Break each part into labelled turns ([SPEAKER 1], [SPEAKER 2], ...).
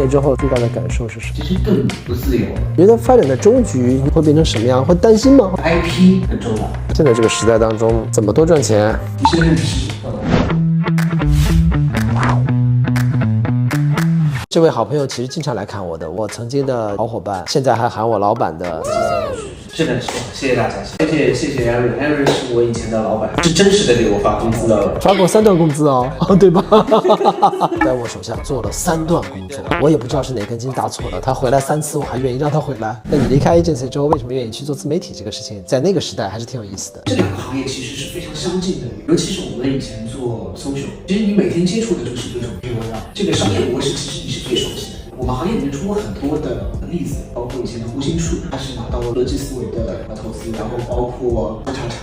[SPEAKER 1] 业之后最大的感受是什么？
[SPEAKER 2] 其实更不自由了。
[SPEAKER 1] 觉得发展的终局会变成什么样？会担心吗
[SPEAKER 2] IP 很重要。
[SPEAKER 1] 现在这个时代当中，怎么多赚钱？
[SPEAKER 2] 一些认识。
[SPEAKER 1] 这位好朋友其实经常来看我的，我曾经的好伙伴，现在还喊我老板的。
[SPEAKER 2] 是的，谢谢大家，谢谢 Aaron 是我以前的老板，是真实的给我发工资的，
[SPEAKER 1] 发过3段工资哦，对吧？在我手下做了3段工作，我也不知道是哪根筋搭错了，他回来3次，我还愿意让他回来。那你离开 agency 之后，为什么愿意去做自媒体这个事情？在那个时代还是挺有意思的。
[SPEAKER 2] 这两个行业其实是非常相近的，尤其是我们以前做 social， 其实你每天接触的就是各种 KOL， 这个商业模式其实你是最熟悉的。我们行业里面出过很多的例子，包括以前的胡心树，他是拿到了逻辑思维的投资，然后包括叉叉，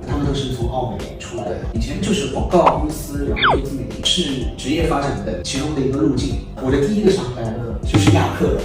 [SPEAKER 2] 他们都是从澳美出来的。以前就是广告公司，然后做自媒体是职业发展的其中的一个路径。我的第一个上班就是亚克，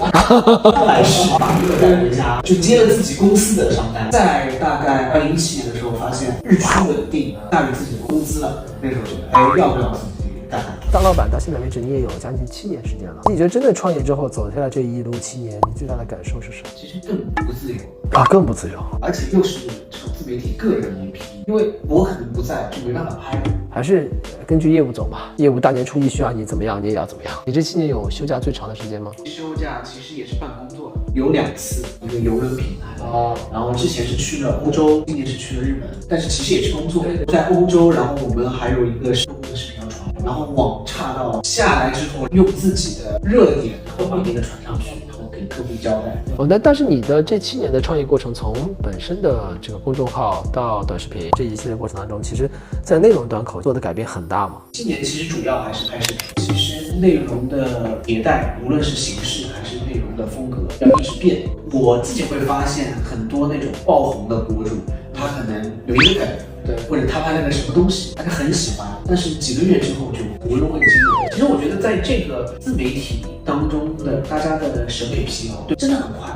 [SPEAKER 2] 后来是把这个带回家，就接了自己公司的上班。在大概2017年的时候，发现日出稳定大于自己的工资了，那时候觉得，要不要自己干？
[SPEAKER 1] 当老板到现在为止，你也有将近7年时间了。你觉得真的创业之后走下来这一路7年，你最大的感受是什么？
[SPEAKER 2] 其实更不自由
[SPEAKER 1] 啊，更不自由，
[SPEAKER 2] 而且又是这种自媒体个人 IP， 因为我可能不在，就没办法拍。
[SPEAKER 1] 还是根据业务走吧。业务大年初一需要你怎么样，你也要怎么样。你这7年有休假最长的时间吗？
[SPEAKER 2] 休假其实也是办工作的，有2次，一个邮轮品牌然后之前是去了欧洲，今年是去了日本，但是其实也是工作。在欧洲，然后我们还有一个客户的视频要传，然后网差到下来之后，用自己的热点，然后把那个传上去，然后给客户交代。
[SPEAKER 1] 但是你的这7年的创业过程，从本身的这个公众号到短视频这一系列过程当中，其实在内容端口做的改变很大嘛。
[SPEAKER 2] 今年其实主要还是拍视频，其实内容的迭代，无论是形式还是内容的风格，要一直变。我自己会发现很多那种爆红的博主，他可能有一个梗，对，或者他拍了个什么东西，大家很喜欢，但是几个月之后就无人问津了。其实我觉得在这个自媒体当中的大家的审美疲劳，对，真的很快。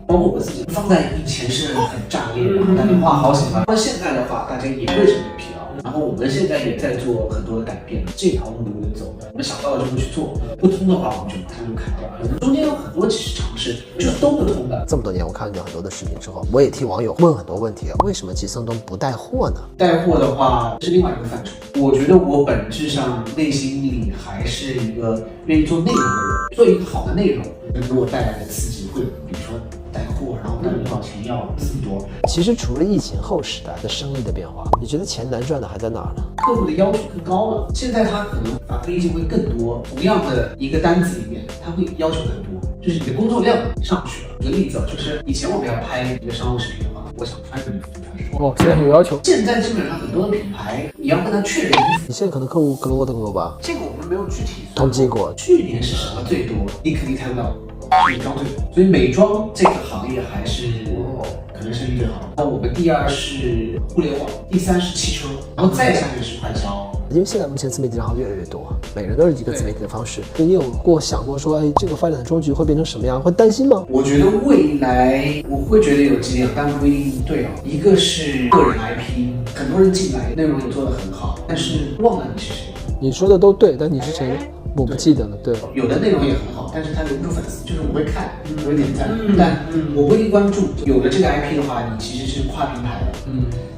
[SPEAKER 2] 包括我自己，放在以前是很炸裂，然后大家哇好喜欢，到现在的话，大家也会审美疲劳。然后我们现在也在做很多的改变，这条路能不能走，我们想到了就会去做，不通的话我们就马上就砍掉。我们中间有很多其实尝试，就是都不通的。
[SPEAKER 1] 这么多年，我看了很多的视频之后，我也替网友问很多问题，为什么季森东不带货呢？
[SPEAKER 2] 带货的话是另外一个范畴。我觉得我本质上内心里还是一个愿意做内容的人，做一个好的内容给我带来的刺激会，比如说带货，然后带了多少钱要这么多。
[SPEAKER 1] 其实除了疫情后时代的生意的变化，你觉得钱难赚的还在哪儿呢？
[SPEAKER 2] 客户的要求更高了，现在他可能法律意见会更多，同样的一个单子里面，他会要求更多，就是你的工作量上去了。举个例子就是以前我们要拍一个商务视频的话，我想穿什么衣服就穿什么。
[SPEAKER 1] 现在有要求。
[SPEAKER 2] 现在基本上很多的品牌，你要跟他确认衣服。
[SPEAKER 1] 你现在可能客户更多的更多吧？
[SPEAKER 2] 这个我们没有具体
[SPEAKER 1] 统计过。
[SPEAKER 2] 去年是什么最多？你肯定猜不到。美妆最多，所以美妆这个行业还是可能生意最好。那我们第2是互联网，第3是汽车，然后再下面是快销。
[SPEAKER 1] 因为现在目前自媒体账号越来越多，每人都是一个自媒体的方式。你有过想过说，这个发展的终局会变成什么样？会担心吗？
[SPEAKER 2] 我觉得未来我会觉得有几点，但不一定对。一个是个人 IP， 很多人进来内容也做得很好，但是忘了你是谁。
[SPEAKER 1] 你说的都对，但你是谁？我不记得了。对，
[SPEAKER 2] 有的内容也很好，但是他留不住粉丝，就是我会看，我会点赞，但我不一定关注。有了这个 IP 的话，你其实是跨平台的，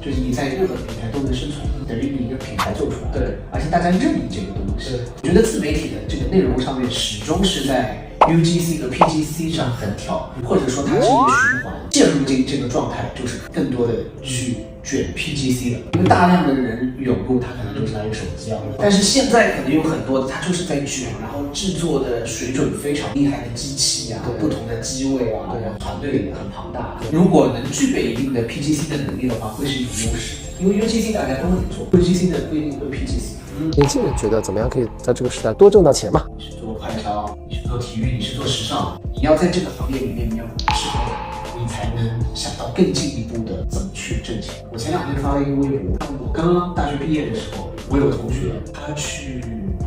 [SPEAKER 2] 就是你在任何平台都能生存，等于你一个品牌做出来，对，而且大家认你这个东西。我觉得自媒体的这个内容上面始终是在 UGC 和 PGC 上横跳，或者说它是一个循环，渐入进这个状态，就是更多的去卷 PGC 的，因为大量的人涌入，他可能就是拿一个手机啊。但是现在可能有很多的，他就是在卷，然后制作的水准非常厉害的机器啊，不同的机位啊，然后团队也很庞大。如果能具备一定的 PGC 的能力的话，会是一种优势。因为 UGC 大家都能做 ，PGC 的不一定会 PGC。
[SPEAKER 1] 年轻人觉得怎么样可以在这个时代多挣到钱嘛？
[SPEAKER 2] 你是做快销，你是做体育，你是做时尚，你要在这个行业里面你要适合的，你才能想到更进一步的怎么去挣钱。我前2天发了一个微博，我刚刚大学毕业的时候，我有个同学，他去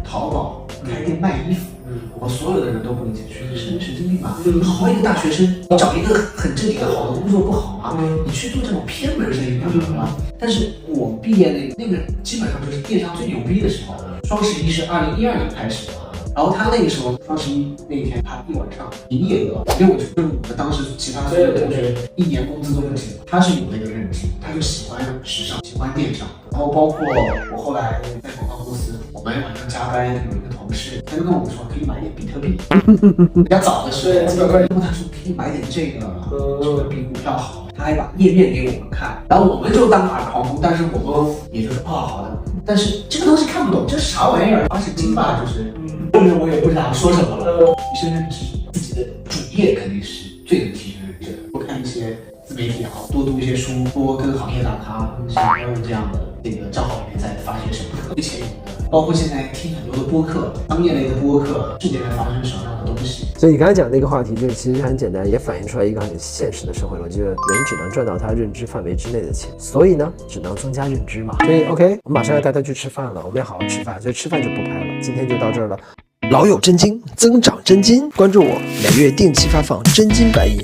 [SPEAKER 2] 淘宝开店卖衣服。我所有的人都不理解，觉得是神经病吧？好好一个大学生，你找一个很正经的好的工作不好吗？你去做这种偏门生意干嘛呢？但是我毕业那个基本上就是电商最牛逼的时候。双11是2012年开始的然后他那个时候双11那一天，他一晚上营业额6位数，就是我们当时其他所有的同学一年工资都不行。他是有那个认知，他就喜欢时尚，喜欢电商。然后包括我后来在广告公司，我们晚上加班，有一个同事，他就跟我们说可以买点比特币。比较早的时候，然后他说可以买点这个，这个比股票好。他还把页面给我们看，然后我们就当耳旁风，但是我们也就是好的。但是这个东西看不懂，这是啥玩意儿？而且金吧，就是后面我也不知道说什么了。提升认知，自己的主业肯定是最能提升认知的。多看一些自媒体也好，多读一些书，多跟行业大咖像Aaron这样的这个账号里面在发些什么特别前沿的，包括现在听很多的播客，商业类的播客，世界在发生什么样的东西。
[SPEAKER 1] 所以你刚才讲那个话题，就是其实很简单，也反映出来一个很现实的社会逻辑，人只能赚到他认知范围之内的钱，所以呢，只能增加认知嘛。所以 OK， 我们马上要带他去吃饭了，我们要好好吃饭，所以吃饭就不拍了，今天就到这儿了。老友真金，增长真金，关注我，每月定期发放真金白银。